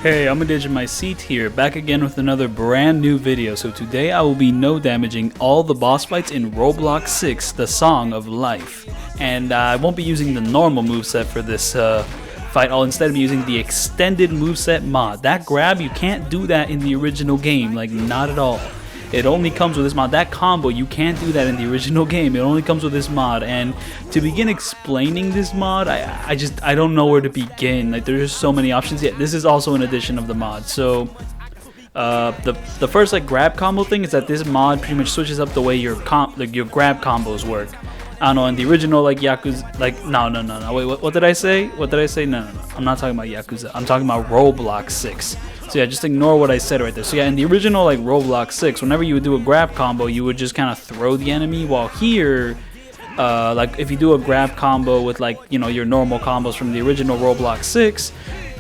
Hey, imontheedge here, back again with another brand new video. So today I will be no damaging all the boss fights in Roblox 6, the Song of Life. And I won't be using the normal moveset for this fight, I'll instead be using the extended moveset mod. That grab, you can't do that in the original game, like not at all. It only comes with this mod. That combo, you can't do that in the original game. It only comes with this mod. And to begin explaining this mod, I don't know where to begin. Like, there's just so many options. Yeah, this is also an addition of the mod. So the first like grab combo thing is that this mod pretty much switches up the way your grab combos work. I don't know, in the original like Yakuza, like no, wait, what did I say? No, I'm not talking about Yakuza. I'm talking about Roblox 6. So yeah, just ignore what I said right there. So yeah, in the original like Roblox 6, whenever you would do a grab combo, you would just kind of throw the enemy, while here, like if you do a grab combo with like, you know, your normal combos from the original Roblox 6,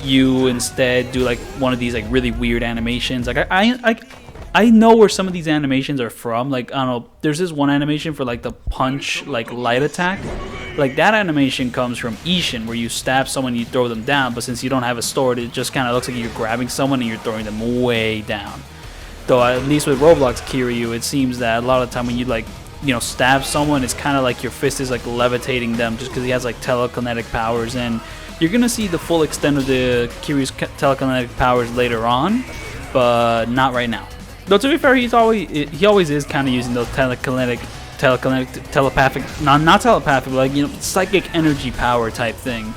you instead do like one of these like really weird animations. Like I know where some of these animations are from. Like, I don't know, there's this one animation for like the punch, like light attack. Like that animation comes from Ishin, where you stab someone, you throw them down, but since you don't have it stored, it just kind of looks like you're grabbing someone and you're throwing them way down. Though at least with Roblox Kiryu, it seems that a lot of the time when you like, you know, stab someone, it's kind of like your fist is like levitating them, just because he has like telekinetic powers, and you're gonna see the full extent of the Kiryu's telekinetic powers later on, but not right now. Though to be fair, he always is kind of using those telepathic, not telepathic, but like, you know, psychic energy power type thing.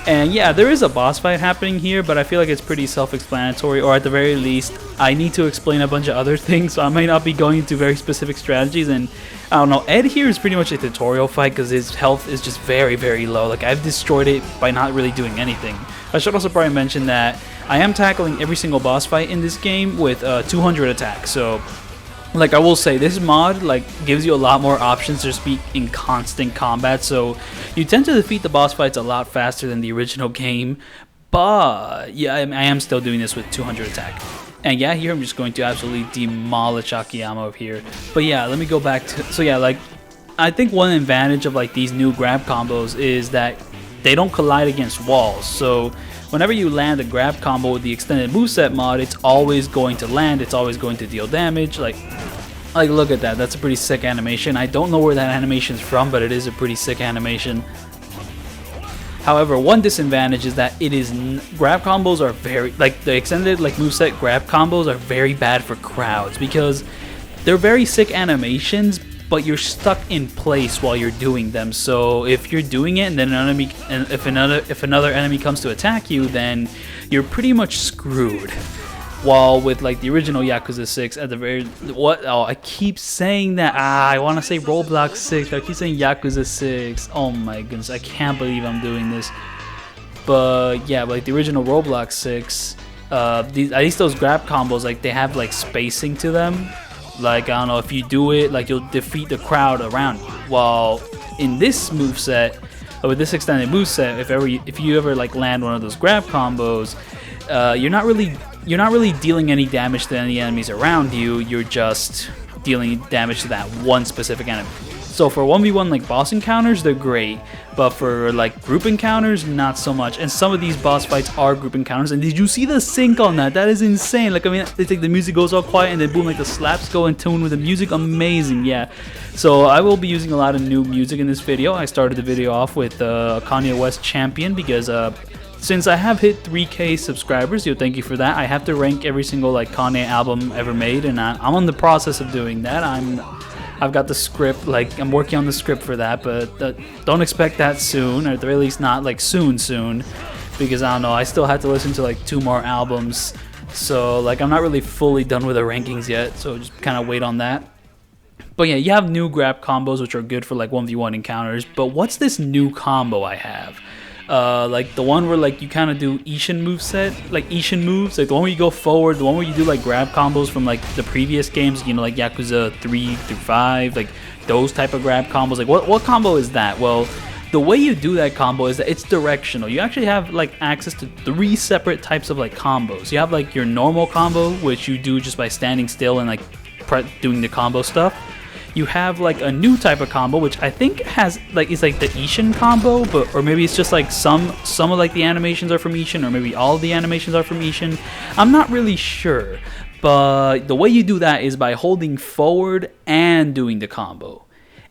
And yeah, there is a boss fight happening here, but I feel like it's pretty self-explanatory, or at the very least, I need to explain a bunch of other things, so I might not be going into very specific strategies. And I don't know, Ed here is pretty much a tutorial fight because his health is just very, very low. Like, I've destroyed it by not really doing anything. I should also probably mention that I am tackling every single boss fight in this game with 200 attack. So, like, I will say, this mod like gives you a lot more options to just be in constant combat. So you tend to defeat the boss fights a lot faster than the original game. But yeah, I am still doing this with 200 attack. And yeah, here I'm just going to absolutely demolish Akiyama over here. But yeah, let me go back to, so yeah, like, I think one advantage of like these new grab combos is that they don't collide against walls. So whenever you land a grab combo with the extended moveset mod, it's always going to land, it's always going to deal damage. Like look at that, that's a pretty sick animation. I don't know where that animation is from, but it is a pretty sick animation. However, one disadvantage is that grab combos are very, like the extended like moveset grab combos are very bad for crowds, because they're very sick animations, but you're stuck in place while you're doing them. So if you're doing it and then if another enemy comes to attack you, then you're pretty much screwed. While with like the original Yakuza 6, at the very I keep saying that I want to say Roblox 6, I keep saying Yakuza 6. Oh my goodness, I can't believe I'm doing this. But yeah, like the original Roblox 6, at least those grab combos, like they have like spacing to them. Like, I don't know, if you do it, like, you'll defeat the crowd around you. While in this moveset, with this extended moveset, if you ever like land one of those grab combos, you're not really dealing any damage to any enemies around you. You're just dealing damage to that one specific enemy. So for 1v1 like boss encounters, they're great, but for like group encounters, not so much. And some of these boss fights are group encounters. And did you see the sync on that? That is insane. Like, I mean, it's like the music goes all quiet and then boom, like the slaps go in tune with the music. Amazing, yeah. So I will be using a lot of new music in this video. I started the video off with Kanye West Champion because since I have hit 3K subscribers, thank you for that. I have to rank every single like Kanye album ever made, and I'm on the process of doing that. I've got the script, like I'm working on the script for that, but don't expect that soon, or at the very least not like soon, because I don't know, I still have to listen to like 2 more albums, so like I'm not really fully done with the rankings yet, so just kind of wait on that. But yeah, you have new grab combos which are good for like 1v1 encounters, but what's this new combo I have? Like the one where like you kind of do Ishin moveset, like Ishin moves, like the one where you go forward, the one where you do like grab combos from like the previous games, you know, like Yakuza 3 through 5, like those type of grab combos. Like what combo is that? Well, the way you do that combo is that it's directional. You actually have like access to 3 separate types of like combos. You have like your normal combo, which you do just by standing still and like doing the combo stuff. you have like a new type of combo, which I think has like it's like the Ishin combo, but or maybe it's just like some of like the animations are from Ishin, or maybe all of the animations are from Ishin. I'm not really sure, but the way you do that is by holding forward and doing the combo.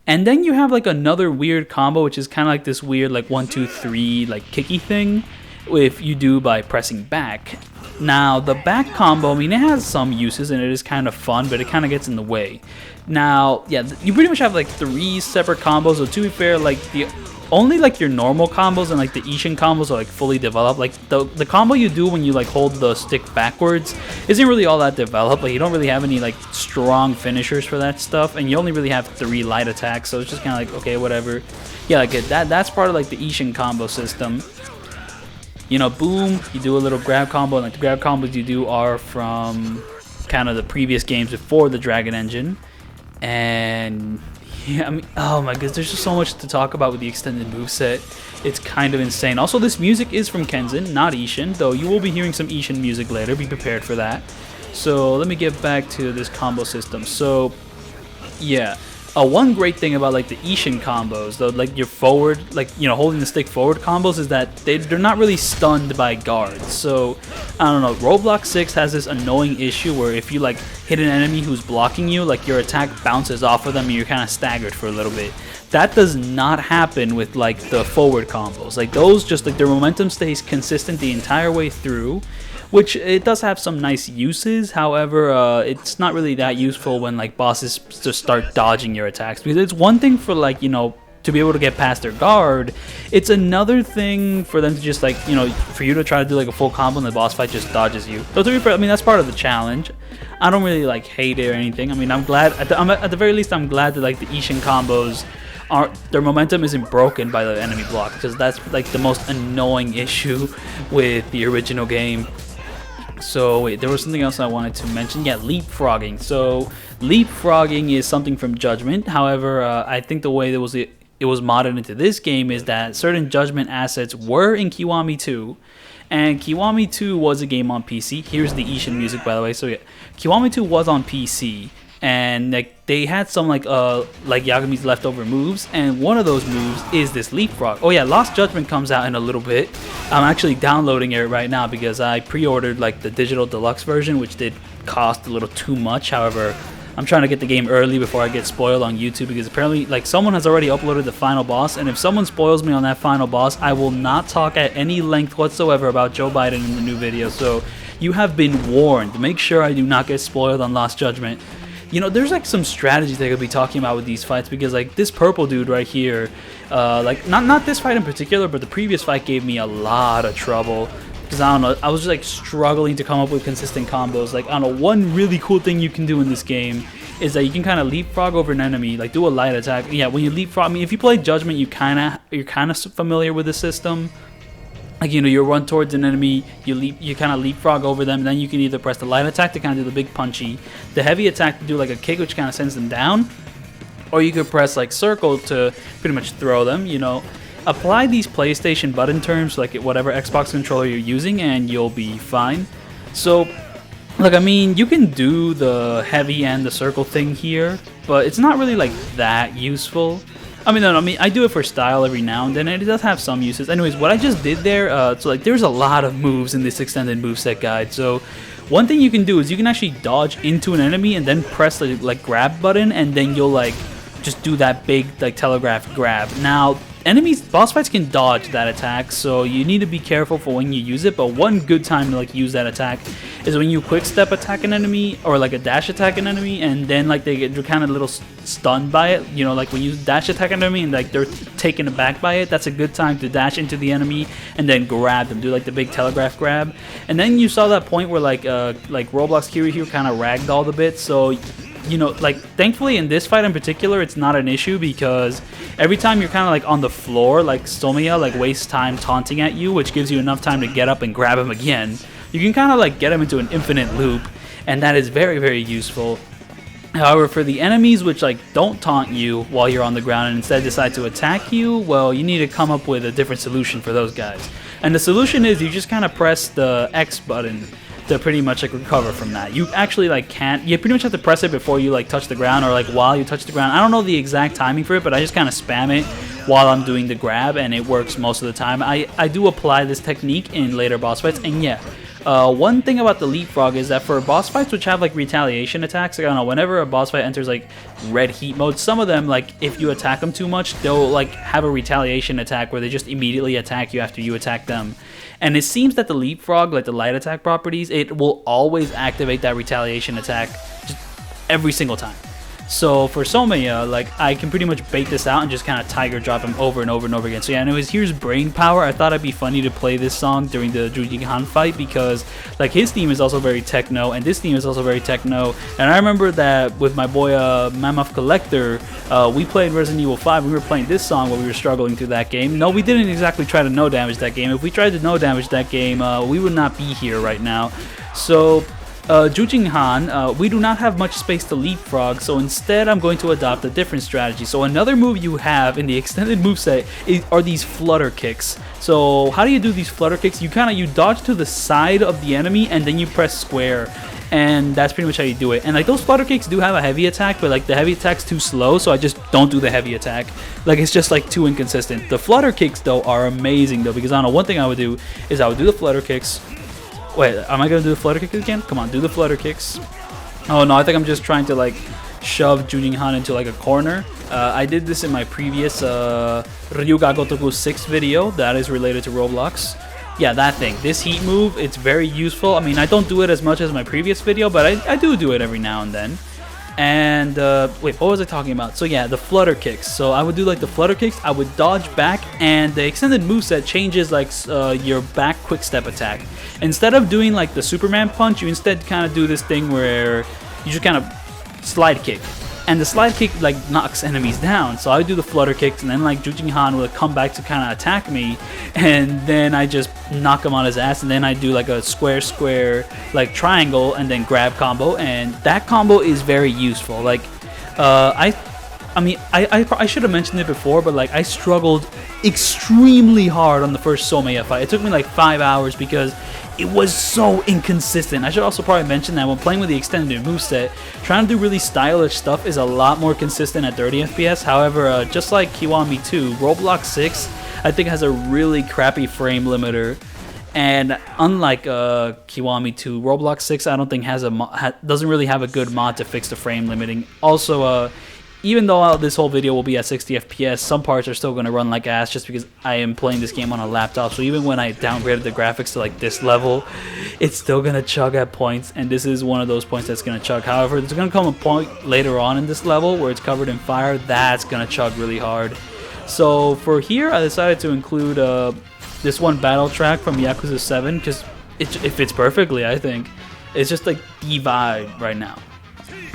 And then you have like another weird combo, which is kind of like this weird like 1, 2, 3 like kicky thing, if you do by pressing back. Now the back combo, I mean, it has some uses and it is kind of fun, but it kind of gets in the way. Now, yeah, you pretty much have like 3 separate combos. So to be fair, like the only like your normal combos and like the Ishin combos are like fully developed. Like the combo you do when you like hold the stick backwards isn't really all that developed. Like you don't really have any like strong finishers for that stuff, and you only really have 3 light attacks. So it's just kind of like, okay, whatever. Yeah, like that's part of like the Ishin combo system. You know, boom, you do a little grab combo, and like the grab combos you do are from kind of the previous games before the Dragon Engine. And yeah, I mean, oh my goodness, there's just so much to talk about with the extended moveset. It's kind of insane. Also, this music is from Kenzin, not Ishin, though you will be hearing some Ishin music later. Be prepared for that. So let me get back to this combo system. So yeah, one great thing about like the Ishin combos, though, like your forward, like, you know, holding the stick forward combos, is that they're not really stunned by guards. So I don't know, Roblox 6 has this annoying issue where if you like hit an enemy who's blocking you, like your attack bounces off of them and you're kind of staggered for a little bit. That does not happen with like the forward combos. Like those, just like their momentum stays consistent the entire way through, which it does have some nice uses. However, it's not really that useful when like bosses just start dodging your attacks, because it's one thing for like, you know, to be able to get past their guard. It's another thing for them to just like, you know, for you to try to do like a full combo and the boss fight just dodges you. So to be fair, I mean, that's part of the challenge. I don't really like hate it or anything. I mean, I'm glad at the very least I'm glad that like the Ishin combos, their momentum isn't broken by the enemy block, because that's like the most annoying issue with the original game. So wait, there was something else I wanted to mention. Yeah, leapfrogging. So leapfrogging is something from Judgment. However, I think the way it was modded into this game is that certain Judgment assets were in Kiwami 2. And Kiwami 2 was a game on PC. Here's the Ishin music, by the way. So yeah, Kiwami 2 was on PC. And like they had some like Yagumi's leftover moves, and one of those moves is this leapfrog. Oh yeah, Lost Judgment comes out in a little bit. I'm actually downloading it right now because I pre-ordered like the digital deluxe version, which did cost a little too much. However, I'm trying to get the game early before I get spoiled on YouTube, because apparently like someone has already uploaded the final boss, and if someone spoils me on that final boss, I will not talk at any length whatsoever about Joe Biden in the new video. So you have been warned. Make sure I do not get spoiled on Lost Judgment. You know, there's like some strategies they could be talking about with these fights, because like this purple dude right here, like not this fight in particular, but the previous fight gave me a lot of trouble, because I don't know, I was just like struggling to come up with consistent combos. Like, I don't know, one really cool thing you can do in this game is that you can kind of leapfrog over an enemy, like do a light attack. Yeah, when you leapfrog, I mean, if you play Judgment, you're kind of familiar with the system. Like, you know, you run towards an enemy, you kind of leapfrog over them, and then you can either press the light attack to kind of do the big punchy, the heavy attack to do like a kick, which kind of sends them down, or you could press like circle to pretty much throw them. You know, apply these PlayStation button terms, like whatever Xbox controller you're using, and you'll be fine. So, look, I mean, you can do the heavy and the circle thing here, but it's not really like that useful. I mean, no, I do it for style every now and then, and it does have some uses. Anyways, what I just did there, so like there's a lot of moves in this extended moveset guide. So one thing you can do is you can actually dodge into an enemy and then press the like grab button, and then you'll like just do that big like telegraph grab. Now, boss fights can dodge that attack, so you need to be careful for when you use it. But one good time to like use that attack is when you quick step attack an enemy, or like a dash attack an enemy, and then like they're kind of a little stunned by it. You know, like when you dash attack an enemy and like they're taken aback by it, that's a good time to dash into the enemy and then grab them, do like the big telegraph grab. And then you saw that point where like Roblox Kiri here kind of ragdolled a bit, so you know, like thankfully in this fight in particular it's not an issue, because every time you're kind of like on the floor, like Someya like wastes time taunting at you, which gives you enough time to get up and grab him again. You can kind of like get him into an infinite loop, and that is very, very useful. However, for the enemies which like don't taunt you while you're on the ground and instead decide to attack you, well, you need to come up with a different solution for those guys. And the solution is you just kind of press the X button to pretty much like recover from that. You actually like can't, you pretty much have to press it before you like touch the ground, or like while you touch the ground. I don't know the exact timing for it, but I just kind of spam it while I'm doing the grab, and it works most of the time. I do apply this technique in later boss fights, and yeah, one thing about the leapfrog is that for boss fights which have like retaliation attacks, like, I don't know, whenever a boss fight enters like red heat mode, some of them, like if you attack them too much, they'll like have a retaliation attack where they just immediately attack you after you attack them. And it seems that the leapfrog, like the light attack properties, it will always activate that retaliation attack just every single time. So for Someya, like I can pretty much bait this out and just kind of tiger drop him over and over and over again. So yeah, anyways, here's Brain Power. I thought it'd be funny to play this song during the Joon-Gi Han fight because like his theme is also very techno and this theme is also very techno. And I remember that with my boy Mammoth Collector, we played Resident Evil 5. We were playing this song while we were struggling through that game. No, we didn't exactly try to no damage that game. If we tried to no damage that game, we would not be here right now. So Joon-Gi Han, we do not have much space to leapfrog, so instead I'm going to adopt a different strategy. So another move you have in the extended moveset are these flutter kicks. So how do you do these flutter kicks? You dodge to the side of the enemy and then you press square, and that's pretty much how you do it. And like those flutter kicks do have a heavy attack, but like the heavy attack's too slow, so I just don't do the heavy attack. Like it's just like too inconsistent. The flutter kicks though are amazing though, because I don't know, one thing I would do is I would do the flutter kicks. Wait, am I gonna do the flutter kicks again? Come on, do the flutter kicks. Oh no, I think I'm just trying to like shove Joon-Gi Han into like a corner. I did this in my previous Ryuga Gotoku 6 video that is related to Roblox. Yeah, that thing. This heat move, it's very useful. I mean, I don't do it as much as my previous video, but I do it every now and then. And wait, what was I talking about? So yeah, the flutter kicks. So I would do like the flutter kicks, I would dodge back, and the extended moveset changes like your back quick step attack. Instead of doing like the Superman punch, you instead kind of do this thing where you just kind of slide kick. And the slide kick like knocks enemies down. So I would do the flutter kicks, and then like Joon-Gi Han would come back to kind of attack me, and then I just knock him on his ass, and then I do like a square like triangle and then grab combo, and that combo is very useful. Like I should have mentioned it before, but like I struggled extremely hard on the first Someya fight. It took me like 5 hours because it was so inconsistent. I should also probably mention that when playing with the extended moveset, trying to do really stylish stuff is a lot more consistent at 30 FPS. However, just like Kiwami 2, Roblox 6 I think has a really crappy frame limiter. And unlike Kiwami 2, Roblox 6 I don't think doesn't really have a good mod to fix the frame limiting. Also, even though this whole video will be at 60 FPS, some parts are still going to run like ass just because I am playing this game on a laptop. So even when I downgraded the graphics to like this level, it's still going to chug at points, and this is one of those points that's going to chug. However, there's going to come a point later on in this level where it's covered in fire that's going to chug really hard. So for here, I decided to include this one battle track from Yakuza 7 because it fits perfectly, I think. It's just like the vibe right now.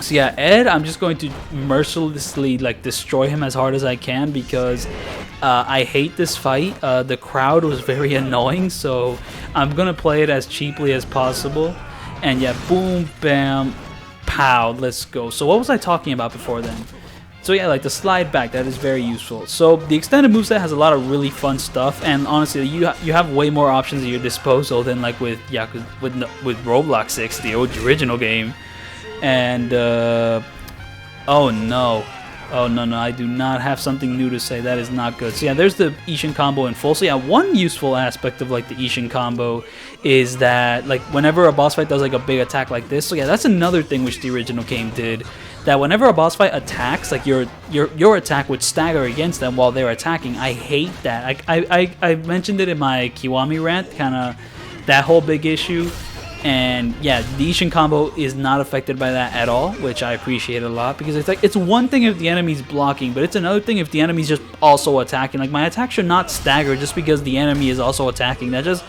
So yeah, Ed, I'm just going to mercilessly like destroy him as hard as I can because I hate this fight. The crowd was very annoying, so I'm gonna play it as cheaply as possible. And yeah, boom, bam, pow, let's go. So what was I talking about before then? So yeah, like the slide back, that is very useful. So the extended moveset has a lot of really fun stuff, and honestly, you have way more options at your disposal than like with Roblox 6, the original game. And oh no, I do not have something new to say. That is not good. So yeah, there's the Ishin combo in full. So yeah, one useful aspect of like the Ishin combo is that like whenever a boss fight does like a big attack like this, so yeah, that's another thing which the original game did, that whenever a boss fight attacks, like your attack would stagger against them while they're attacking. I hate that. I mentioned it in my Kiwami rant, kind of that whole big issue. And yeah, the Ishin combo is not affected by that at all, which I appreciate a lot, because it's like, it's one thing if the enemy's blocking, but it's another thing if the enemy's just also attacking. Like, my attack should not stagger just because the enemy is also attacking. It just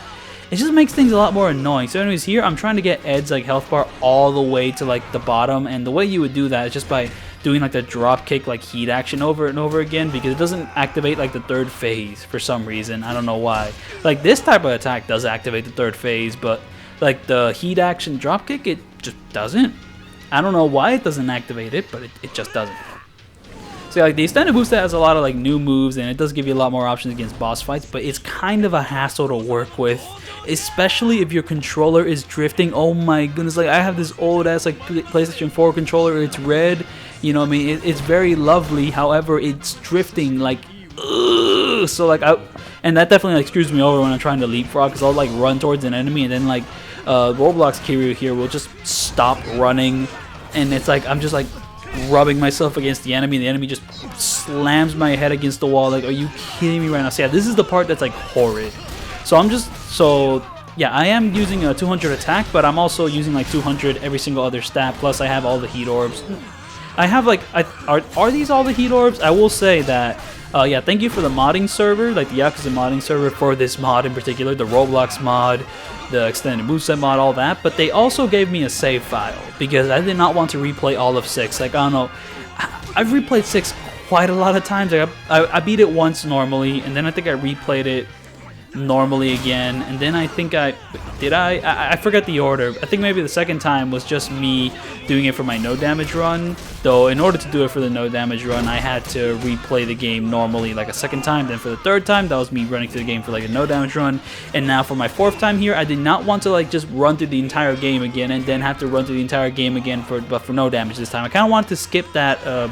makes things a lot more annoying. So anyways, here I'm trying to get Ed's like health bar all the way to like the bottom, and the way you would do that is just by doing like the drop kick like heat action over and over again, because it doesn't activate like the third phase for some reason. I don't know why. Like, this type of attack does activate the third phase, but like the heat action dropkick, it just doesn't. I don't know why it doesn't activate it, but it just doesn't. So So like the extended boost set has a lot of like new moves, and it does give you a lot more options against boss fights, but it's kind of a hassle to work with, especially if your controller is drifting. Oh my goodness, like I have this old ass like PlayStation 4 controller, it's red, you know what I mean, it's very lovely, however it's drifting like ugh. So like and that definitely like screws me over when I'm trying to leapfrog, because I'll like run towards an enemy and then like Roblox Kiryu here will just stop running, and it's like I'm just like rubbing myself against the enemy, and the enemy just slams my head against the wall. Like, are you kidding me right now? So yeah, this is the part that's like horrid. So yeah, I am using a 200 attack, but I'm also using like 200 every single other stat, plus I have all the heat orbs. I have like, are these all the heat orbs? I will say that, yeah, thank you for the modding server, like the Yakuza modding server for this mod in particular, the Roblox mod, the extended moveset mod, all that, but they also gave me a save file, because I did not want to replay all of 6. Like, I don't know, I've replayed 6 quite a lot of times. Like, I beat it once normally, and then I think I replayed it normally again, and then I think I forgot the order. I think maybe the second time was just me doing it for my no damage run, though in order to do it for the no damage run I had to replay the game normally like a second time. Then for the third time, that was me running through the game for like a no damage run, and now for my 4th time here, I did not want to like just run through the entire game again and then have to run through the entire game again but for no damage this time. I kind of wanted to skip that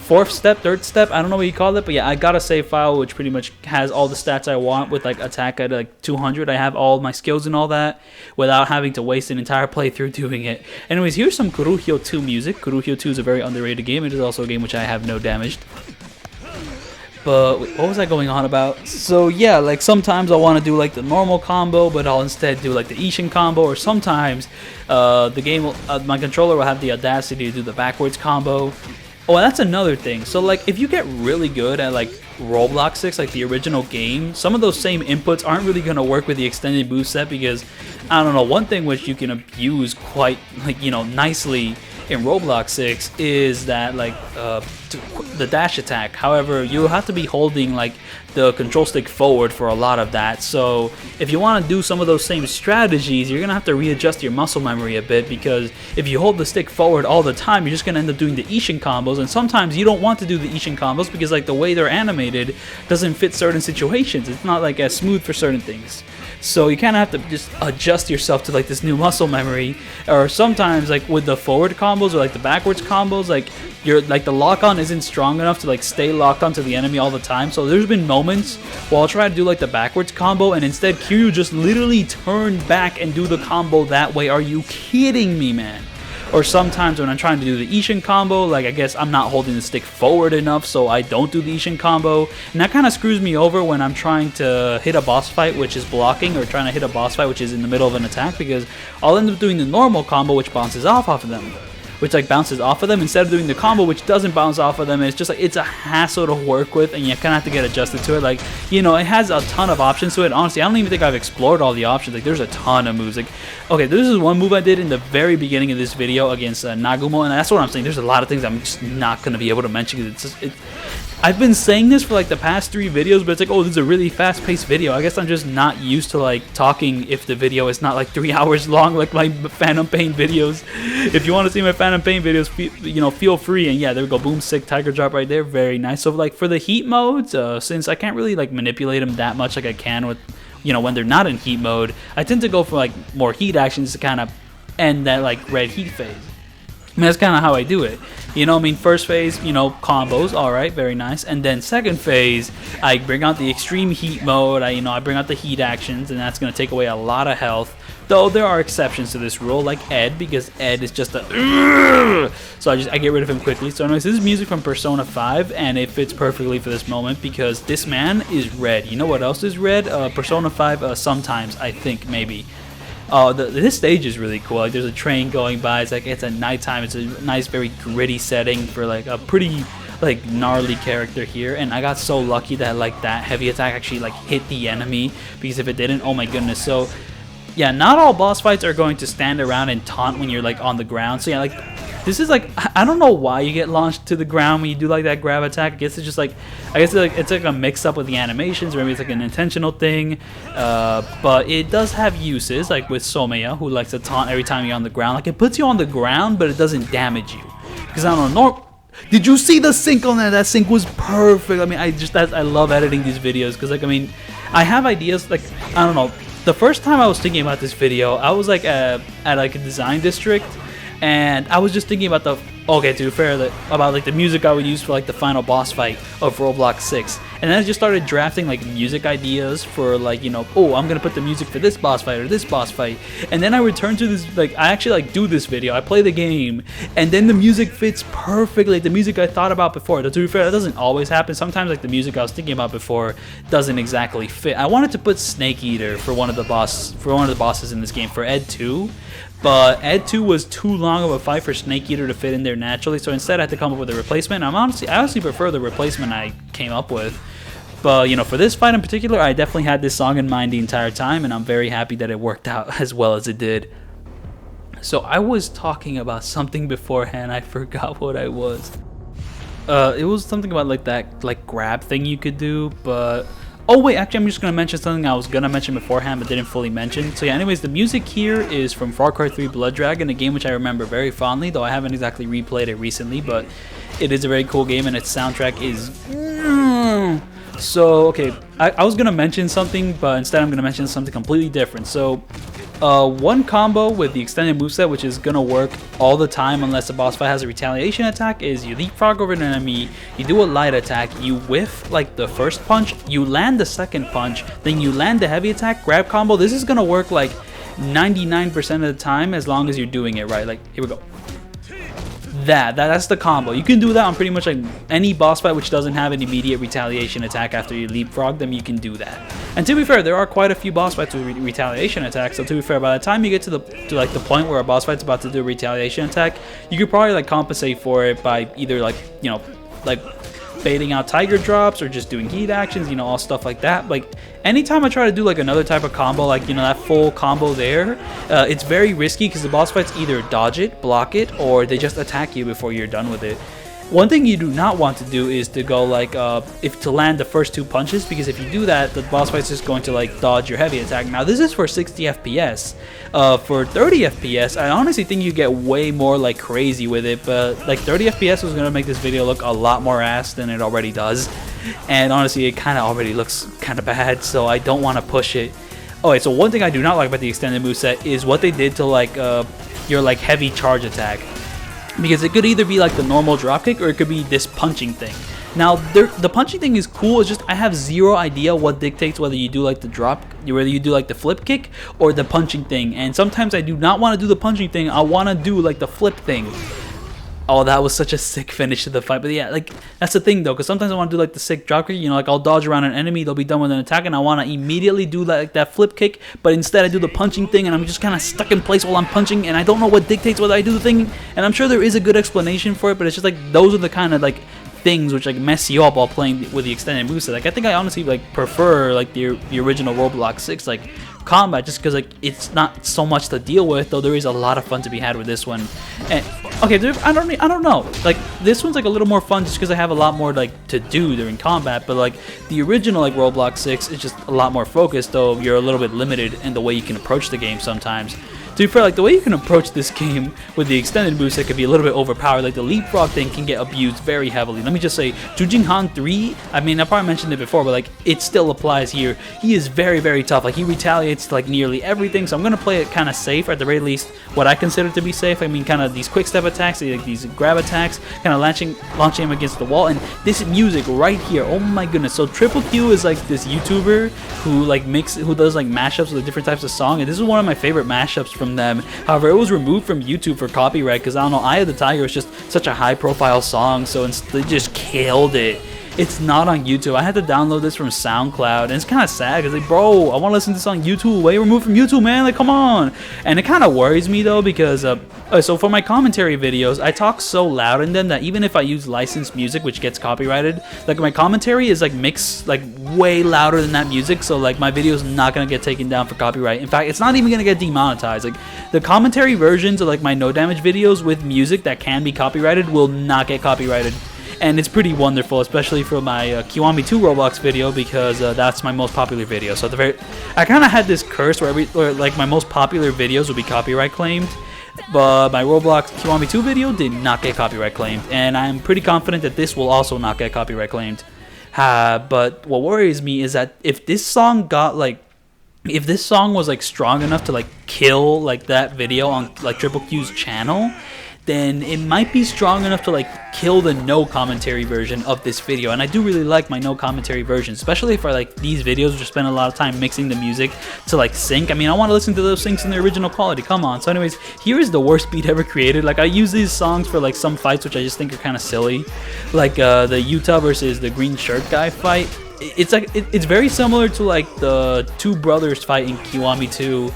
4th step, 3rd step, I don't know what you call it, but yeah, I got a save file which pretty much has all the stats I want with like attack at like 200. I have all my skills and all that without having to waste an entire playthrough doing it. Anyways, here's some Kuruhyo 2 music. Kuruhyo 2 is a very underrated game. It is also a game which I have no damaged. But wait, what was I going on about? So yeah, like sometimes I want to do like the normal combo, but I'll instead do like the Ishin combo, or sometimes the game will, my controller will have the audacity to do the backwards combo. Oh, and that's another thing. So like if you get really good at like Roblox 6, like the original game, some of those same inputs aren't really going to work with the extended boost set, because I don't know, one thing which you can abuse quite like, you know, nicely in Roblox 6 is that like the dash attack. However, you have to be holding like the control stick forward for a lot of that. So if you want to do some of those same strategies, you're gonna have to readjust your muscle memory a bit, because if you hold the stick forward all the time, you're just gonna end up doing the Ishin combos, and sometimes you don't want to do the Ishin combos because like the way they're animated doesn't fit certain situations. It's not like as smooth for certain things. So you kind of have to just adjust yourself to like this new muscle memory. Or sometimes like with the forward combos or like the backwards combos, like you're like the lock on isn't strong enough to like stay locked onto the enemy all the time. So there's been moments where I'll try to do like the backwards combo, and instead Kiryu just literally turn back and do the combo that way. Are you kidding me, man? Or sometimes when I'm trying to do the Ishin combo, like I guess I'm not holding the stick forward enough, so I don't do the Ishin combo, and that kind of screws me over when I'm trying to hit a boss fight which is blocking, or trying to hit a boss fight which is in the middle of an attack, because I'll end up doing the normal combo which bounces off of them. Instead of doing the combo which doesn't bounce off of them. And it's just like, it's a hassle to work with, and you kind of have to get adjusted to it. Like, you know, it has a ton of options to it. Honestly, I don't even think I've explored all the options. Like, there's a ton of moves. Like, okay, this is one move I did in the very beginning of this video against Nagumo, and that's what I'm saying. There's a lot of things I'm just not going to be able to mention, because I've been saying this for like the past 3 videos, but it's like, oh, this is a really fast-paced video. I guess I'm just not used to like talking if the video is not like 3 hours long, like my Phantom Pain videos. If you want to see my Phantom Pain videos, you know, feel free. And yeah, there we go, boom, sick tiger drop right there, very nice. So like for the heat modes, since I can't really like manipulate them that much like I can with, you know, when they're not in heat mode, I tend to go for like more heat actions to kind of end that like red heat phase. I mean, that's kind of how I do it. You know, I mean, first phase, you know, combos, all right, very nice. And then second phase, I bring out the extreme heat mode. I bring out the heat actions, and that's going to take away a lot of health. Though there are exceptions to this rule, like Ed, because Ed is just a so I get rid of him quickly. So anyways, this is music from Persona 5, and it fits perfectly for this moment because this man is red. You know what else is red? Persona 5, sometimes, I think, maybe. This stage is really cool. Like, there's a train going by. It's like, it's at nighttime. It's a nice, very gritty setting for like a pretty like gnarly character here. And I got so lucky that like that heavy attack actually like hit the enemy, because if it didn't, oh my goodness. So yeah, not all boss fights are going to stand around and taunt when you're like on the ground. So yeah, like this is like, I don't know why you get launched to the ground when you do like that grab attack. I guess it's just like, it's like a mix up with the animations, or maybe it's like an intentional thing. But it does have uses, like with Someya, who likes to taunt every time you're on the ground. Like, it puts you on the ground, but it doesn't damage you. Because I don't know, Did you see the sync on that? That sync was perfect. I mean, I love editing these videos because, like, I mean, I have ideas, like, I don't know. The first time I was thinking about this video, I was like at like a design district, and I was just thinking about to be fair, about like the music I would use for like the final boss fight of Roblox 6. And then I just started drafting like music ideas for like, you know, oh, I'm gonna put the music for this boss fight or this boss fight. And then I return to this, like, I actually like do this video, I play the game, and then the music fits perfectly, like the music I thought about before. To be fair, that doesn't always happen. Sometimes like the music I was thinking about before doesn't exactly fit. I wanted to put Snake Eater for one of the bosses in this game for Ed 2. But Ed 2 was too long of a fight for Snake Eater to fit in there naturally, so instead I had to come up with a replacement. I honestly prefer the replacement I came up with. But, you know, for this fight in particular, I definitely had this song in mind the entire time, and I'm very happy that it worked out as well as it did. So I was talking about something beforehand, I forgot what I was. It was something about like that like grab thing you could do, but... Oh wait, actually I'm just going to mention something I was going to mention beforehand but didn't fully mention. So yeah, anyways, the music here is from Far Cry 3 Blood Dragon, a game which I remember very fondly, though I haven't exactly replayed it recently, but it is a very cool game and its soundtrack is... So, okay, I was going to mention something, but instead I'm going to mention something completely different. So, one combo with the extended moveset, which is going to work all the time unless the boss fight has a retaliation attack, is you leapfrog over an enemy, you do a light attack, you whiff like the first punch, you land the second punch, then you land the heavy attack, grab combo. This is going to work like 99% of the time as long as you're doing it right. Like, here we go. That's the combo. You can do that on pretty much like any boss fight which doesn't have an immediate retaliation attack after you leapfrog them. You can do that. And to be fair, there are quite a few boss fights with retaliation attacks. So to be fair, by the time you get to like the point where a boss fight's about to do a retaliation attack, you could probably like compensate for it by either like, you know, like baiting out tiger drops or just doing heat actions, you know, all stuff like that. Like anytime I try to do like another type of combo, like, you know, that full combo there, it's very risky because the boss fights either dodge it, block it, or they just attack you before you're done with it. One thing you do not want to do is to go like to land the first two punches, because if you do that, the boss fight's just going to like dodge your heavy attack. Now this is for 60 FPS. For 30 FPS, I honestly think you get way more like crazy with it, but like 30 FPS was gonna make this video look a lot more ass than it already does, and honestly it kind of already looks kind of bad, so I don't want to push it. Alright, so one thing I do not like about the extended moveset is what they did to like your like heavy charge attack. Because it could either be like the normal dropkick or it could be this punching thing. Now, the punching thing is cool, it's just I have zero idea what dictates whether you do like the whether you do like the flip kick or the punching thing. And sometimes I do not want to do the punching thing, I want to do like the flip thing. Oh, that was such a sick finish to the fight. But yeah, like, that's the thing though, because sometimes I want to do like the sick dropkick, you know, like I'll dodge around an enemy, they'll be done with an attack, and I want to immediately do like that flip kick, but instead I do the punching thing, and I'm just kind of stuck in place while I'm punching, and I don't know what dictates whether I do the thing, and I'm sure there is a good explanation for it, but it's just like, those are the kind of like things which like mess you up while playing with the extended moveset. Like, I think I honestly like prefer like the original Roblox 6 like combat, just because like it's not so much to deal with, though there is a lot of fun to be had with this one. And okay, I don't know, like this one's like a little more fun just because I have a lot more like to do during combat, but like the original like Roblox 6 is just a lot more focused, though you're a little bit limited in the way you can approach the game sometimes. To be fair, like the way you can approach this game with the extended moveset could be a little bit overpowered. Like the leapfrog thing can get abused very heavily. Let me just say, Joon-Gi Han 3, I mean, I probably mentioned it before, but like it still applies here. He is very, very tough. Like he retaliates to like nearly everything, so I'm gonna play it kind of safe, or at the very least, what I consider to be safe. I mean, kind of these quick step attacks, like these grab attacks, kind of launching him against the wall, and this music right here. Oh my goodness! So Triple Q is like this YouTuber who like who does like mashups with different types of song, and this is one of my favorite mashups from them. However, it was removed from YouTube for copyright because, I don't know, Eye of the Tiger is just such a high profile song, so they just killed it. It's not on YouTube. I had to download this from SoundCloud, and it's kind of sad because, like, bro, I want to listen to this on YouTube. Way removed from YouTube, man. Like, come on. And it kind of worries me though, because so for my commentary videos, I talk so loud in them that even if I use licensed music which gets copyrighted, like my commentary is like mixed like way louder than that music, so like my video is not gonna get taken down for copyright. In fact, it's not even gonna get demonetized. Like the commentary versions of like my no damage videos with music that can be copyrighted will not get copyrighted. And it's pretty wonderful, especially for my Kiwami 2 Roblox video, because that's my most popular video. So at the I kind of had this curse where like my most popular videos would be copyright claimed. But my Roblox Kiwami 2 video did not get copyright claimed, and I'm pretty confident that this will also not get copyright claimed. But what worries me is that if this song was like strong enough to like kill like that video on like Triple Q's channel, then it might be strong enough to like kill the no commentary version of this video. And I do really like my no commentary version, especially for like these videos which spend a lot of time mixing the music to like sync. I mean, I want to listen to those syncs in the original quality, come on. So anyways, here is the worst beat ever created. Like I use these songs for like some fights which I just think are kind of silly, like the Yuta versus the green shirt guy fight. It's like it's very similar to like the two brothers fight in Kiwami 2.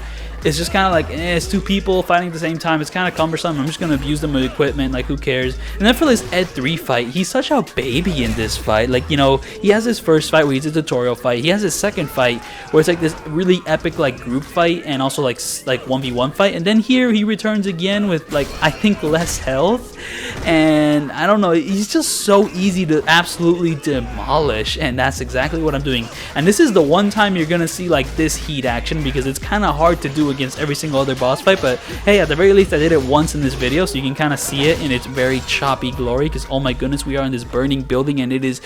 It's just kind of like, it's two people fighting at the same time. It's kind of cumbersome. I'm just going to abuse them with equipment. Like, who cares? And then for this Ed 3 fight, he's such a baby in this fight. Like, you know, he has his first fight where he's a tutorial fight. He has his second fight where it's like this really epic, like, group fight and also, like 1v1 fight. And then here he returns again with, like, I think less health. And I don't know. He's just so easy to absolutely demolish. And that's exactly what I'm doing. And this is the one time you're going to see, like, this heat action because it's kind of hard to do against every single other boss fight, but hey, at the very least I did it once in this video so you can kind of see it in its very choppy glory, because oh my goodness, we are in this burning building and it is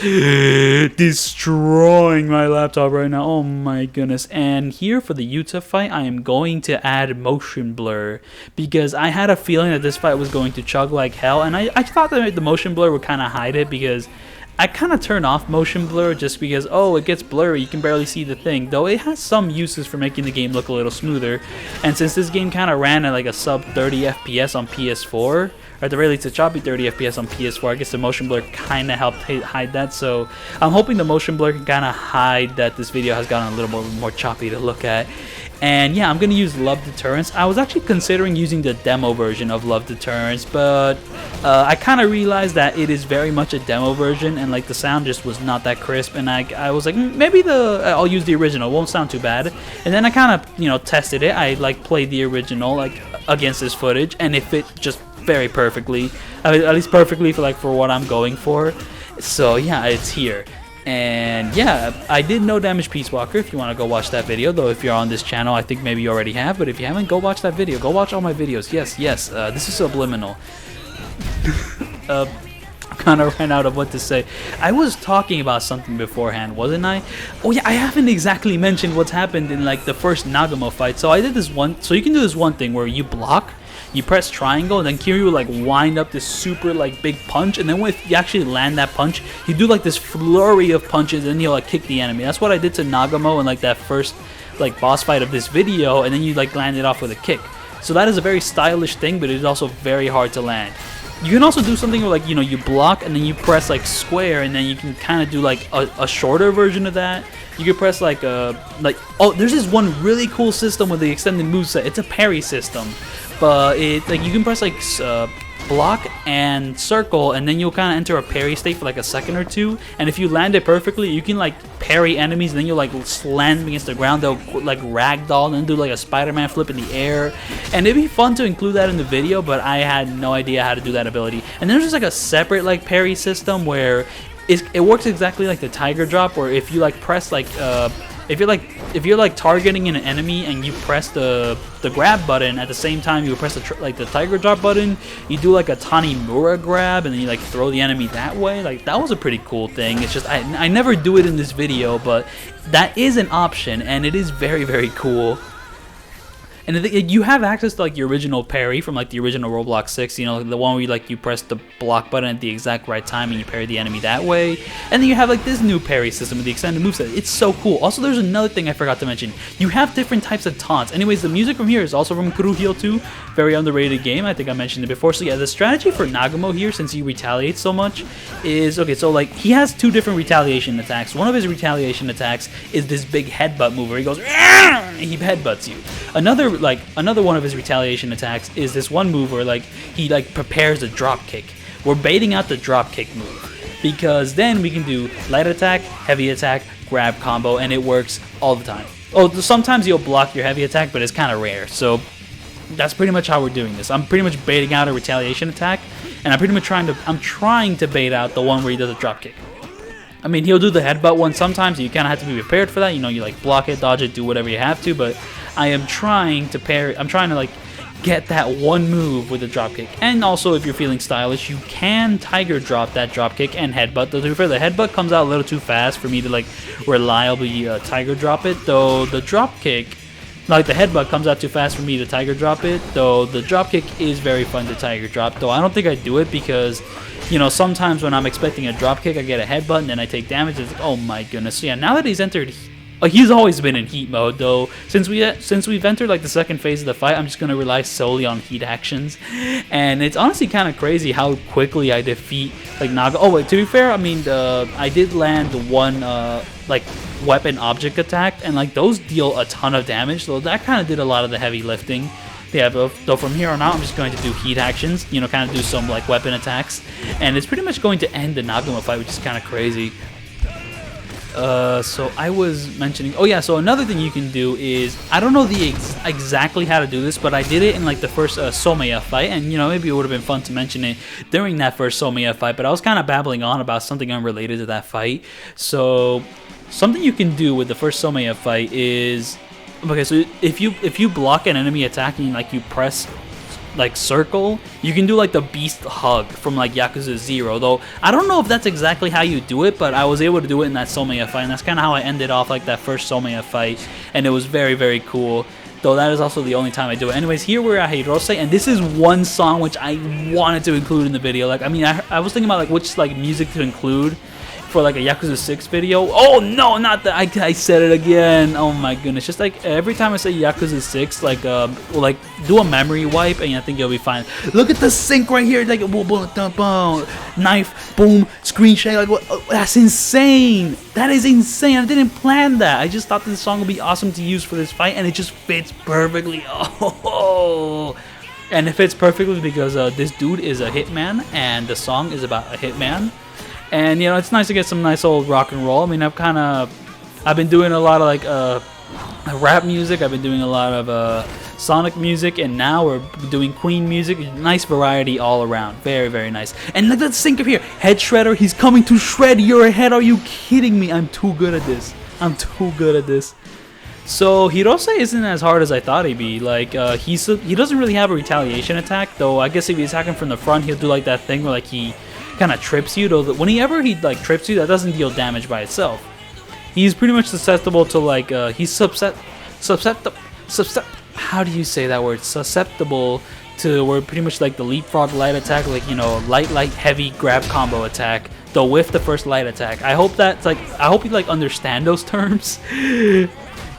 destroying my laptop right now. Oh my goodness. And here for the Yuta fight, I am going to add motion blur because I had a feeling that this fight was going to chug like hell, and I thought that the motion blur would kind of hide it, because I kind of turn off motion blur just because, oh, it gets blurry, you can barely see the thing, though it has some uses for making the game look a little smoother. And since this game kind of ran at like a sub 30 FPS on PS4, or at the very least a choppy 30 FPS on PS4, I guess the motion blur kind of helped hide that. So I'm hoping the motion blur can kind of hide that this video has gotten a little more choppy to look at. And yeah, I'm going to use Love Deterrence. I was actually considering using the demo version of Love Deterrence, but I kind of realized that it is very much a demo version, and like the sound just was not that crisp, and I was like, maybe I'll use the original, it won't sound too bad. And then I kind of, you know, tested it. I like played the original like against this footage, and it fit just very perfectly. I mean, at least perfectly for what I'm going for. So yeah, it's here. And yeah, I did No Damage Peace Walker if you want to go watch that video, though if you're on this channel I think maybe you already have, but if you haven't, go watch that video. Go watch all my videos. Yes, this is subliminal. I kind of ran out of what to say. I was talking about something beforehand, wasn't I? Oh yeah, I haven't exactly mentioned what's happened in like the first Nagumo fight. So I did this one, so you can do this one thing where you block, you press triangle, and then Kiryu will like wind up this super like big punch, and then when you actually land that punch, you do like this flurry of punches, and then he'll like kick the enemy. That's what I did to Nagumo in like that first like boss fight of this video, and then you like land it off with a kick. So that is a very stylish thing, but it is also very hard to land. You can also do something where like, you know, you block and then you press like square, and then you can kind of do like a shorter version of that. You can press like oh, there's this one really cool system with the extended moveset. It's a parry system, but it like you can press like block and circle, and then you'll kind of enter a parry state for like a second or two, and if you land it perfectly, you can like parry enemies, and then you'll like slam them against the ground. They'll like ragdoll and then do like a Spider-Man flip in the air, and it'd be fun to include that in the video, but I had no idea how to do that ability. And there's just like a separate like parry system where it works exactly like the tiger drop, where if you like press like if you're like targeting an enemy and you press the grab button at the same time you press the tiger drop button, you do like a Tanimura grab, and then you like throw the enemy that way. Like that was a pretty cool thing. It's just I never do it in this video, but that is an option, and it is very, very cool. And you have access to like your original parry from like the original Roblox 6, you know, the one where you press the block button at the exact right time and you parry the enemy that way. And then you have like this new parry system with the extended moveset. It's so cool. Also, there's another thing I forgot to mention. You have different types of taunts. Anyways, the music from here is also from Kuruhyo 2, very underrated game. I think I mentioned it before. So yeah, the strategy for Nagumo here, since he retaliates so much, is okay. So like he has two different retaliation attacks. One of his retaliation attacks is this big headbutt move where he goes, he headbutts you. Another one of his retaliation attacks is this one move where like he like prepares a drop kick. We're baiting out the drop kick move because then we can do light attack, heavy attack, grab combo, and it works all the time. Oh, sometimes you'll block your heavy attack, but it's kind of rare. So that's pretty much how we're doing this. I'm pretty much baiting out a retaliation attack, and I'm trying to bait out the one where he does a drop kick. I mean, he'll do the headbutt one sometimes, so you kind of have to be prepared for that. You know, you like block it, dodge it, do whatever you have to, but I am trying to parry. I'm trying to like get that one move with a dropkick. And also, if you're feeling stylish, you can tiger drop that dropkick and headbutt. Though to be fair, the headbutt comes out a little too fast for me to like reliably tiger drop it. Though the dropkick, like the headbutt comes out too fast for me to tiger drop it. Though the dropkick is very fun to tiger drop. Though I don't think I do it because, you know, sometimes when I'm expecting a dropkick, I get a headbutt and then I take damage. It's like, oh my goodness. So yeah, now that he's entered, he's always been in heat mode though. Since we've entered like the second phase of the fight, I'm just gonna rely solely on heat actions, and it's honestly kind of crazy how quickly I defeat like Naga. Oh wait, to be fair, I mean I did land one like weapon object attack, and like those deal a ton of damage, so that kind of did a lot of the heavy lifting. Yeah, though from here on out, I'm just going to do heat actions, you know, kind of do some like weapon attacks, and it's pretty much going to end the Nagumo fight, which is kind of crazy. So I was mentioning, oh yeah, so another thing you can do is, I don't know exactly how to do this, but I did it in like the first Someya fight, and you know, maybe it would have been fun to mention it during that first Someya fight, but I was kind of babbling on about something unrelated to that fight. So something you can do with the first Someya fight is, okay, so if you block an enemy attack and like you press like circle, you can do like the beast hug from like Yakuza 0, though I don't know if that's exactly how you do it, but I was able to do it in that Someya fight, and that's kind of how I ended off like that first Someya fight, and it was very, very cool, though that is also the only time I do it. Anyways, here we're at Hirose, and this is one song which I wanted to include in the video. Like, I mean, I was thinking about like which like music to include for like a Yakuza 6 video. Oh no, not that, I said it again. Oh my goodness, just like every time I say Yakuza 6, like like do a memory wipe and I think you'll be fine. Look at the sync right here, like boom, boom, boom, boom, knife, boom, screen shake, like what? Oh, that's insane. That is insane. I didn't plan that. I just thought this song would be awesome to use for this fight, and it just fits perfectly. Oh, and it fits perfectly because this dude is a hitman, and the song is about a hitman. And you know, it's nice to get some nice old rock and roll. I mean, I've been doing a lot of like rap music. I've been doing a lot of Sonic music, and now we're doing Queen music. Nice variety all around. Very, very nice. And look at that sync up here. Head shredder. He's coming to shred your head. Are you kidding me? I'm too good at this. I'm too good at this. So Hirose isn't as hard as I thought he'd be. Like he doesn't really have a retaliation attack, though. I guess if he's attacking from the front, he'll do like that thing where like he kind of trips you, though whenever he like trips you, that doesn't deal damage by itself. He's pretty much susceptible to like he's susceptible, how do you say that word, susceptible to where pretty much like the leapfrog light attack, like, you know, light heavy grab combo attack, though with the first light attack. I hope you like understand those terms.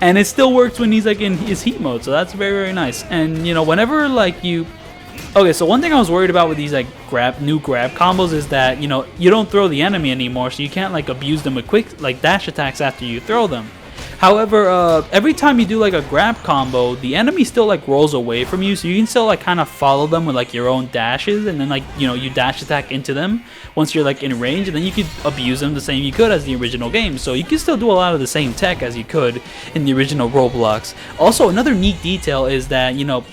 And it still works when he's like in his heat mode, so that's very, very nice. And you know, whenever like you, okay, so one thing I was worried about with these like new grab combos is that, you know, you don't throw the enemy anymore, so you can't like abuse them with quick like dash attacks after you throw them. However, every time you do like a grab combo, the enemy still like rolls away from you, so you can still like kind of follow them with like your own dashes, and then like, you know, you dash attack into them once you're like in range, and then you could abuse them the same you could as the original game. So you can still do a lot of the same tech as you could in the original Roblox. Also, another neat detail is that, you know,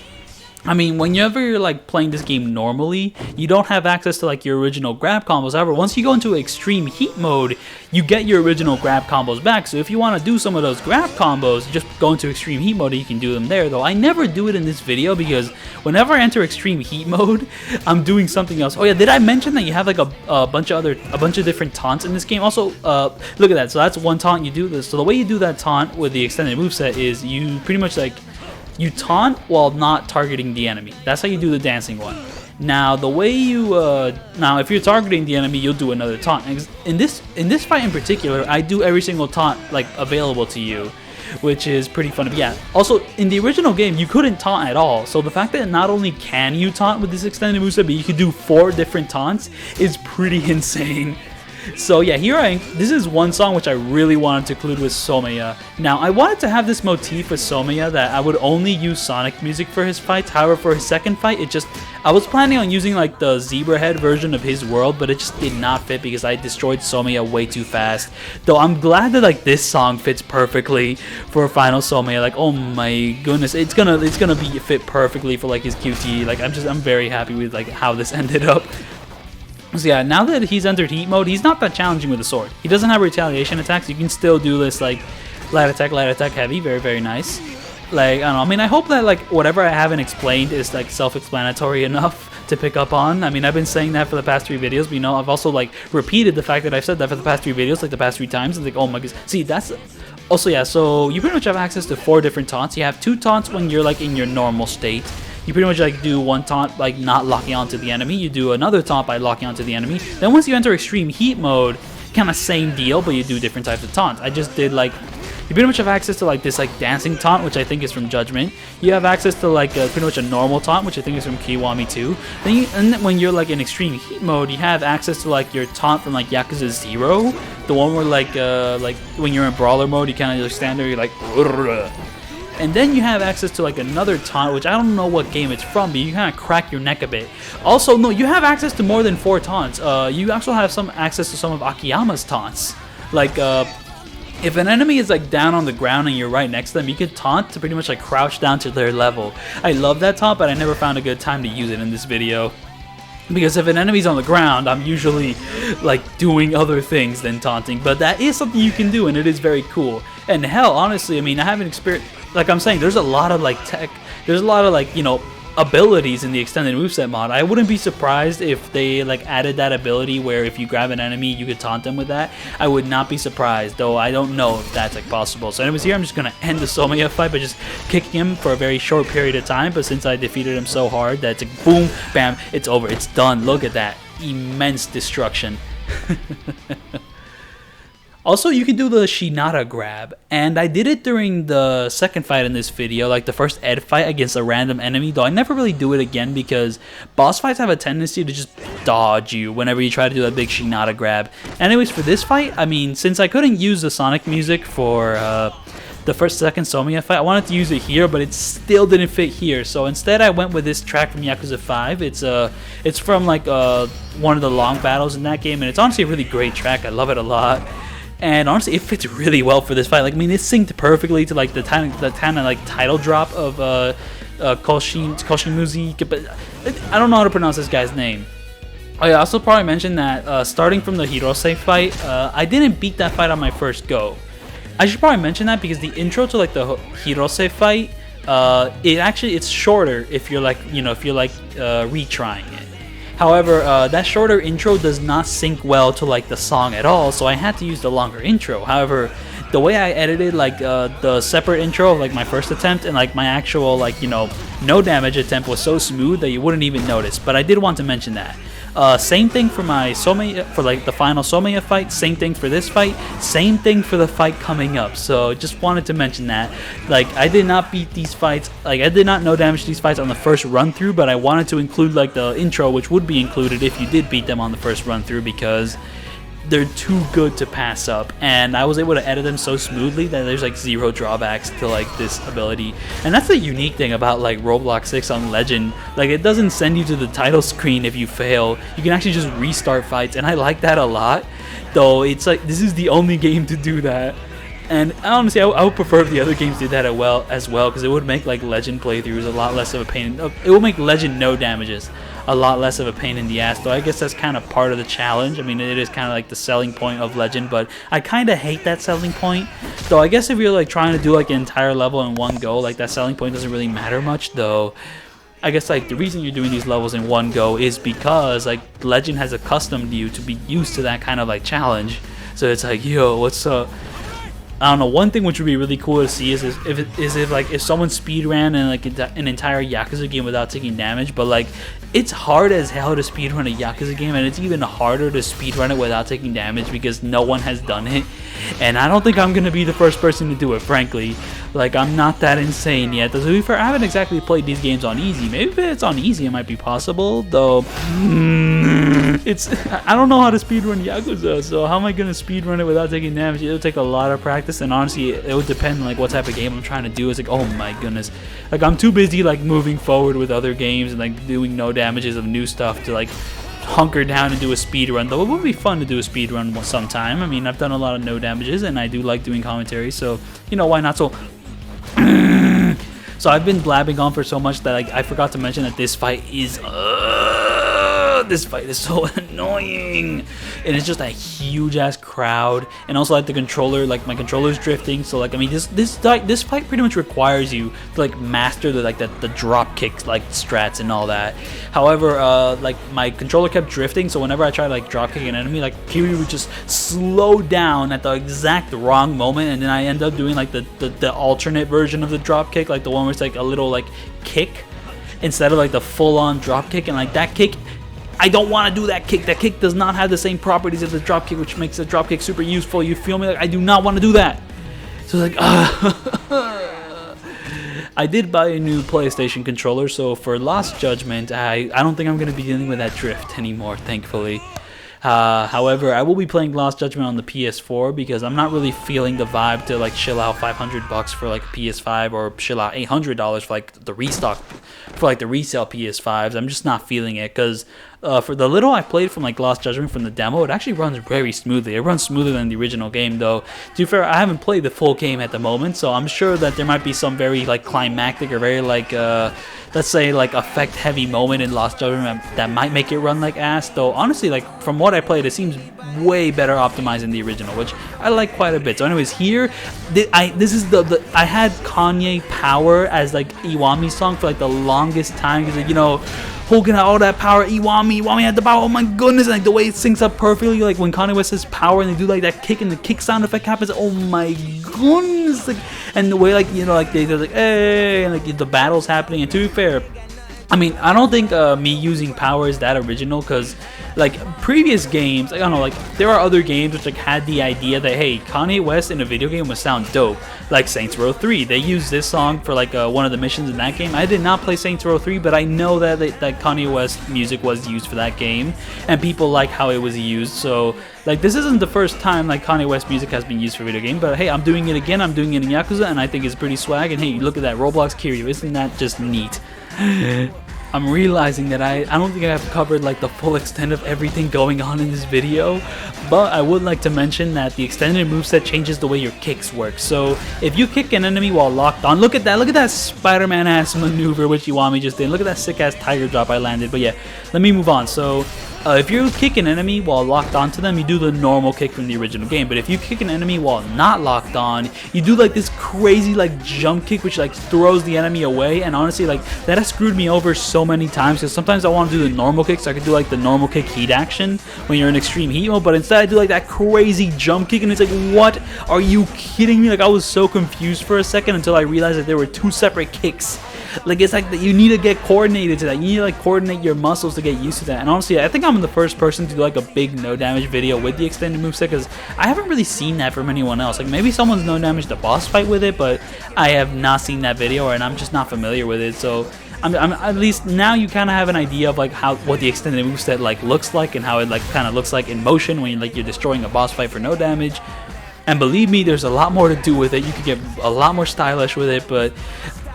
I mean, whenever you're like playing this game normally, you don't have access to like your original grab combos. However, once you go into extreme heat mode, you get your original grab combos back. So if you want to do some of those grab combos, just go into extreme heat mode and you can do them there. Though I never do it in this video because whenever I enter extreme heat mode, I'm doing something else. Oh yeah, did I mention that you have like a bunch of different taunts in this game? Also, look at that. So that's one taunt you do this. So the way you do that taunt with the extended moveset is you pretty much like, you taunt while not targeting the enemy. That's how you do the dancing one. Now, the way you now if you're targeting the enemy, you'll do another taunt. In this fight in particular, I do every single taunt like available to you, which is pretty fun. But yeah, also in the original game, you couldn't taunt at all. So the fact that not only can you taunt with this extended moveset, but you could do 4 different taunts is pretty insane. So yeah, this is one song which I really wanted to include with Someya. Now, I wanted to have this motif with Someya that I would only use Sonic music for his fights. However, for his second fight, I was planning on using like the zebra head version of his world, but it just did not fit because I destroyed Someya way too fast. Though I'm glad that like this song fits perfectly for a final Someya. Like, oh my goodness, it's gonna be fit perfectly for like his QT. Like, I'm very happy with like how this ended up. So yeah, now that he's entered heat mode, he's not that challenging with the sword. He doesn't have retaliation attacks. You can still do this like light attack heavy. Very, very nice. Like, I don't know, I mean, I hope that, like, whatever I haven't explained is, like, self-explanatory enough to pick up on. I mean, I've been saying that for the past 3 videos, but, you know, I've also, like, repeated the fact that I've said that for the past 3 videos, like, the past 3 times. It's like, oh my goodness. See, that's... Also, yeah, so you pretty much have access to 4 different taunts. You have 2 taunts when you're, like, in your normal state. You pretty much, like, do 1 taunt, like, not locking onto the enemy. You do another taunt by locking onto the enemy. Then once you enter extreme heat mode, kind of same deal, but you do different types of taunts. I just did, like... You pretty much have access to, like, this, like, dancing taunt, which I think is from Judgment. You have access to, like, pretty much a normal taunt, which I think is from Kiwami 2. Then when you're, like, in extreme heat mode, you have access to, like, your taunt from, like, Yakuza 0. The one where, like, when you're in brawler mode, you kind of just stand there, you're like... Urgh. And then you have access to, like, another taunt, which I don't know what game it's from, but you kind of crack your neck a bit. Also, no, you have access to more than 4 taunts. You also have some access to some of Akiyama's taunts. Like, if an enemy is, like, down on the ground and you're right next to them, you can taunt to pretty much, like, crouch down to their level. I love that taunt, but I never found a good time to use it in this video. Because if an enemy's on the ground, I'm usually, like, doing other things than taunting. But that is something you can do, and it is very cool. And hell, honestly, I mean, I haven't experienced... Like I'm saying, there's a lot of, like, tech... There's a lot of, like, you know... abilities in the extended moveset mod. I wouldn't be surprised if they, like, added that ability where if you grab an enemy you could taunt them with that. I would not be surprised, though I don't know if that's, like, possible. So anyways, here I'm just gonna end the Someya fight by just kicking him for a very short period of time, but since I defeated him so hard that it's like boom, bam, it's over, it's done. Look at that immense destruction. Also, you can do the Shinata grab, and I did it during the second fight in this video, like the first Ed fight against a random enemy, though I never really do it again because boss fights have a tendency to just dodge you whenever you try to do that big Shinata grab. Anyways, for this fight, I mean, since I couldn't use the Sonic music for the second Someya fight, I wanted to use it here, but it still didn't fit here, so instead I went with this track from Yakuza 5. It's from, like, one of the long battles in that game, and it's honestly a really great track. I love it a lot. And honestly, it fits really well for this fight. Like, I mean, it synced perfectly to, like, the kind of like title drop of Koshimizu. But I don't know how to pronounce this guy's name. I also probably mentioned that starting from the Hirose fight, I didn't beat that fight on my first go. I should probably mention that because the intro to, like, the Hirose fight, it's shorter if you're, like, you know, retrying it. However, that shorter intro does not sync well to, like, the song at all, so I had to use the longer intro. However, the way I edited, like, the separate intro of, like, my first attempt and, like, my actual, like, you know, no damage attempt was so smooth that you wouldn't even notice. But I did want to mention that. Same thing for my Someya, for, like, the final Someya fight, same thing for this fight, same thing for the fight coming up. So just wanted to mention that. Like, I did not beat these fights, like, I did not no damage these fights on the first run through, but I wanted to include, like, the intro, which would be included if you did beat them on the first run through, because they're too good to pass up, and I was able to edit them so smoothly that there's, like, 0 drawbacks to, like, this ability. And that's the unique thing about, like, Roblox 6 on Legend. Like, it doesn't send you to the title screen if you fail. You can actually just restart fights, and I like that a lot, though it's like this is the only game to do that. And honestly, I would prefer if the other games did that as well, because it would make, like, Legend playthroughs a lot less of a pain. It will make Legend no damages a lot less of a pain in the ass, though I guess that's kind of part of the challenge. I mean, it is kind of like the selling point of Legend, but I kind of hate that selling point. Though I guess if you're, like, trying to do, like, an entire level in one go, like, that selling point doesn't really matter much, though. I guess, like, the reason you're doing these levels in one go is because, like, Legend has accustomed you to be used to that kind of, like, challenge. So it's like, yo, what's up? I don't know, one thing which would be really cool to see is if someone speedran in, like, an entire Yakuza game without taking damage, but, like, it's hard as hell to speedrun a Yakuza game, and it's even harder to speedrun it without taking damage because no one has done it. And I don't think I'm going to be the first person to do it, frankly. Like, I'm not that insane yet. To be fair, I haven't exactly played these games on easy. Maybe if it's on easy, it might be possible, though. I don't know how to speedrun Yakuza, so how am I going to speedrun it without taking damage? It'll take a lot of practice, and honestly, it would depend on, like, what type of game I'm trying to do. It's like, oh my goodness. Like, I'm too busy, like, moving forward with other games and, like, doing no damages of new stuff to, like, hunker down and do a speed run. Though it would be fun to do a speed run sometime. I mean, I've done a lot of no damages, and I do like doing commentary, so, you know, why not? So I've been blabbing on for so much that, like, I forgot to mention that this fight is god, this fight is so annoying. And it's just a huge ass crowd, and also like the controller, like my controller's drifting. So like I mean, this fight pretty much requires you to like master the drop kick like strats and all that. However, like my controller kept drifting, so whenever I tried to like drop kick an enemy, like Kiryu would just slow down at the exact wrong moment, and then I end up doing like the alternate version of the drop kick, like the one where it's like a little like kick instead of like the full-on drop kick. And like that kick, I don't want to do that kick. That kick does not have the same properties as the drop kick, which makes the drop kick super useful. You feel me? Like I do not want to do that. So like I did buy a new PlayStation controller, so for Lost Judgment, I don't think I'm going to be dealing with that drift anymore, thankfully. However, I will be playing Lost Judgment on the PS4 because I'm not really feeling the vibe to like chill out $500 for like a PS5 or chill out $800 for like the restock, for like the resale PS5s. I'm just not feeling it because for the little I played from like Lost Judgment from the demo, it actually runs very smoothly. It runs smoother than the original game though. To be fair, I haven't played the full game at the moment, so I'm sure that there might be some very like climactic or very like let's say like effect heavy moment in Lost Judgment that might make it run like ass, though honestly like from what I played it seems way better optimized than the original, which I like quite a bit. So anyways, here this is I had Kanye Power as like Iwami's song for like the longest time because like, you know, Hogan had all that power, Iwami had the power, oh my goodness, and like the way it syncs up perfectly, like when Kanye West says power and they do like that kick and the kick sound effect happens, oh my goodness, like, and the way like, you know, like they're like, hey, and like the battle's happening. And to be fair, I mean, I don't think me using power is that original because like previous games, I don't know, like there are other games which like had the idea that hey, Kanye West in a video game would sound dope, like Saints Row 3. They used this song for like one of the missions in that game. I did not play Saints Row 3, but I know that that Kanye West music was used for that game, and people like how it was used. So like this isn't the first time like Kanye West music has been used for video game, but hey, I'm doing it again. I'm doing it in Yakuza, and I think it's pretty swag. And hey, look at that Roblox Kiryu, isn't that just neat? I'm realizing that I don't think I have covered like the full extent of everything going on in this video, but I would like to mention that the extended moveset changes the way your kicks work. So if you kick an enemy while locked on, look at that Spider-Man ass maneuver which Iwami just did. Look at that sick ass tiger drop I landed. But yeah, let me move on. So if you kick an enemy while locked onto them, you do the normal kick from the original game. But if you kick an enemy while not locked on, you do like this crazy like jump kick which like throws the enemy away. And honestly, like that has screwed me over so many times because sometimes I want to do the normal kick, so I could do like the normal kick heat action when you're in extreme heat mode, but instead I do like that crazy jump kick, and it's like, what? Are you kidding me? Like I was so confused for a second until I realized that there were two separate kicks. Like it's like that you need to get coordinated to that. You need to like coordinate your muscles to get used to that. And honestly, I think I'm the first person to do like a big no damage video with the extended moveset because I haven't really seen that from anyone else. Like maybe someone's no damage the boss fight with it, but I have not seen that video, and I'm just not familiar with it. So I'm at least now you kind of have an idea of like what the extended moveset like looks like and how it like kind of looks like in motion when you're destroying a boss fight for no damage. And believe me, there's a lot more to do with it. You can get a lot more stylish with it, but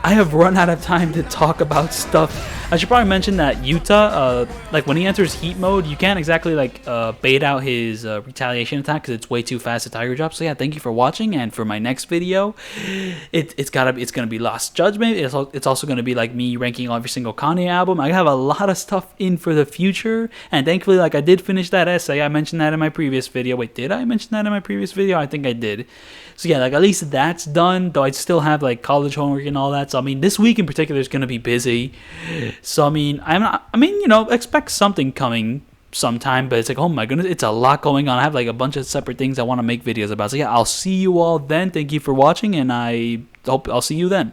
I have run out of time to talk about stuff. I should probably mention that Yuta, like when he enters heat mode, you can't exactly like bait out his retaliation attack because it's way too fast to tiger drop. So yeah, thank you for watching, and for my next video, it's gonna be Lost Judgment. It's also gonna be like me ranking every single Kanye album. I have a lot of stuff in for the future, and thankfully, like I did finish that essay. I mentioned that in my previous video. Wait, did I mention that in my previous video? I think I did. So yeah, like at least that's done, though I still have like college homework and all that. So I mean, this week in particular is gonna be busy. So I mean, you know, expect something coming sometime, but it's like, oh my goodness, it's a lot going on. I have like a bunch of separate things I want to make videos about. So yeah, I'll see you all then. Thank you for watching, and I hope I'll see you then.